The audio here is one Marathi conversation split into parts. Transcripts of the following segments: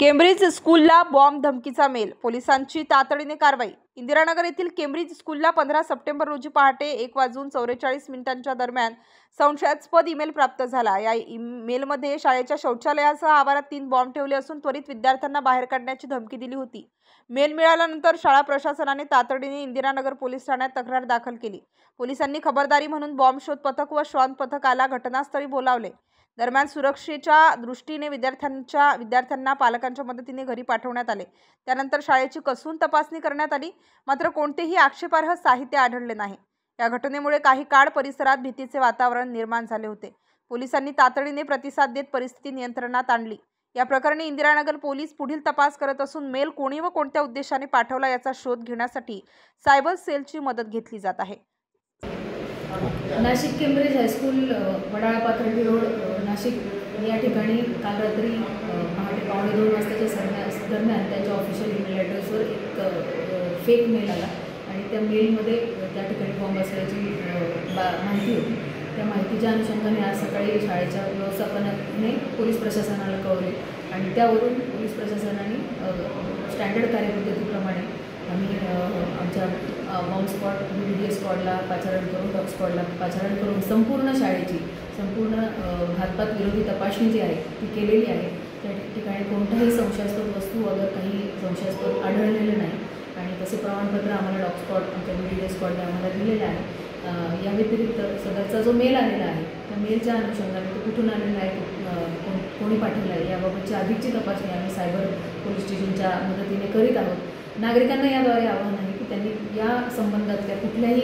केम्ब्रिज स्कूलला बॉम्ब धमकीचा मेल, पोलिसांची तातडीने कारवाई। इंदिरानगर येथील केम्ब्रिज स्कूलला 15 सप्टेंबर रोजी पहाटे 1:44 दरम्यान संशयास्पद ईमेल प्राप्त झाला। या ईमेलमध्ये शाळेच्या शौचालयासह आवारात 3 बॉम्ब ठेवले असून त्वरित विद्यार्थ्यांना बाहेर काढण्याची धमकी दिली होती। मेल मिळाल्यानंतर शाळा प्रशासनाने तातडीने इंदिरानगर पोलीस ठाण्यात तक्रार दाखल केली। पोलिसांनी खबरदारी म्हणून बॉम्ब शोध पथक व श्वान पथकाला घटनास्थळी बोलावले। दरम्यान सुरक्षेच्या दृष्टीने विद्यार्थ्यांना पालकांच्या मदतीने घरी पाठवण्यात आले। त्यानंतर शाळेची कसून तपासणी करण्यात आली, मात्र कोणतेही आक्षेपार्ह साहित्य आढळले नाही। या घटनेमुळे काही काळ परिसरात भीतीचे वातावरण निर्माण झाले होते। पोलिसांनी तातडीने प्रतिसाद देत परिस्थिती नियंत्रणात आणली। या प्रकरणी इंदिरानगर पोलीस पुढील तपास करत असून मेल कोणी व कोणत्या उद्देशाने पाठवला याचा शोध घेण्यासाठी सायबर सेलची मदत घेतली जात आहे। Nashik Cambridge high school Wadala Pathardi road Nashik या ठिकाणी काल रात्री पहाटे 1:15 वाजताच्या दरम्यान त्यांच्या ऑफिशियल ईमेल ॲड्रेसवर एक फेक मेल आला आणि त्या मेलमध्ये त्या ठिकाणी बॉम्ब असल्याची माहिती होती। त्या माहितीच्या अनुषंगाने आज सकाळी शाळेच्या व्यवस्थापनाने पोलीस प्रशासनाला कळवले आणि त्यावरून पोलीस प्रशासनाने स्टँडर्ड कार्यपद्धतीप्रमाणे आम्ही आमच्या बॉम्ब स्क्वॉड BDS स्क्वॉडला पाचारण करून डॉग स्क्वॉडला पाचारण करून संपूर्ण शाळेची संपूर्ण घातपात विरोधी तपासणी जी आहे ती केलेली आहे। त्या ठिकाणी कोणताही संशयास्पद वस्तू अगर काही संशयास्पद आढळलेलं नाही आणि तसे प्रमाणपत्र आम्हाला डॉग स्क्वॉड आमच्या BDS स्क्वॉडने आम्हाला दिलेलं आहे। या व्यतिरिक्त सदरचा जो मेल आलेला आहे त्या मेलच्या अनुषंगाने तो कुठून आलेला आहे, कोणी पाठवला आहे याबाबतची अधिकची तपासणी आम्ही सायबर पोलीस स्टेशनच्या मदतीने करीत आहोत। नागरिकांना याद्वारे आवाहन आहे की त्यांनी या संबंधातल्या कुठल्याही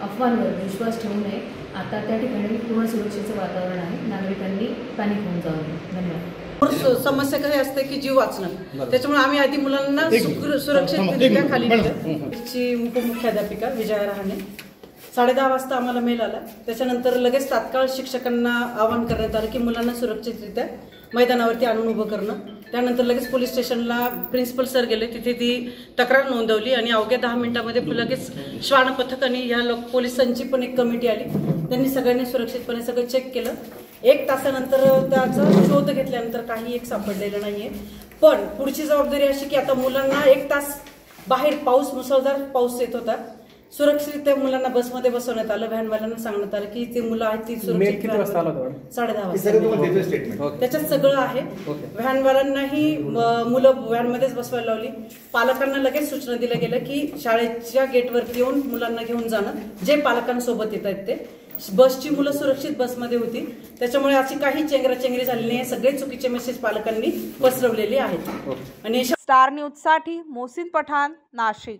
अफवांवर विश्वास ठेवू नये। आता त्या ठिकाणी पूर्ण सुरक्षेचं वातावरण आहे, नागरिकांनी पॅनिक होऊन जाऊ नये। धन्यवाद। समस्या कशी असते की जीव वाचणं, त्याच्यामुळे आम्ही आधी मुलांना सुरक्षितरित्या खाली नेलं। उपमुख्याध्यापिका विजया रहाणे 10:30 वाजता आम्हाला मेल आला। त्याच्यानंतर लगेच तात्काळ शिक्षकांना आवाहन करण्यात आलं की मुलांना सुरक्षितरित्या मैदानावरती आणून उभं करणं। त्यानंतर लगेच पोलीस स्टेशनला प्रिन्सिपल सर गेले, तिथे ती तक्रार नोंदवली आणि अवघ्या 10 मिनिटांमध्ये लगेच श्वान पथक आणि या पोलिसांची पण एक कमिटी आली। त्यांनी सगळ्यांनी सुरक्षितपणे सगळं चेक केलं। 1 तासानंतर त्याचा शोध घेतल्यानंतर काही एक सापडलेलं नाहीये। पण पुढची जबाबदारी अशी की आता मुलांना 1 तास बाहेर मुसळधार पाऊस येत होता, सुरक्षितरित्या मुलांना बसमध्ये बसवण्यात आलं। व्हॅनवाल्यांना सांगण्यात आलं की ते मुलं आहेत ती सुरक्षित 10:30 वाजता त्याच्यात सगळं आहे। व्हॅनवाल्यांनाही मुलं व्हॅनमध्येच बसवायला लावली। पालकांना लगेच सूचना दिल्या गेल्या की शाळेच्या गेटवरती येऊन मुलांना घेऊन जाणं, जे पालकांसोबत येत आहेत ते। बसची मुलं सुरक्षित बसमध्ये होती, त्याच्यामुळे अशी काही चेंगराचेंगरी झालेली नाही। सगळे चुकीचे मेसेज पालकांनी पसरवलेले आहेत। आणि स्टार न्यूज साठी मोहसिन पठाण, नाशिक।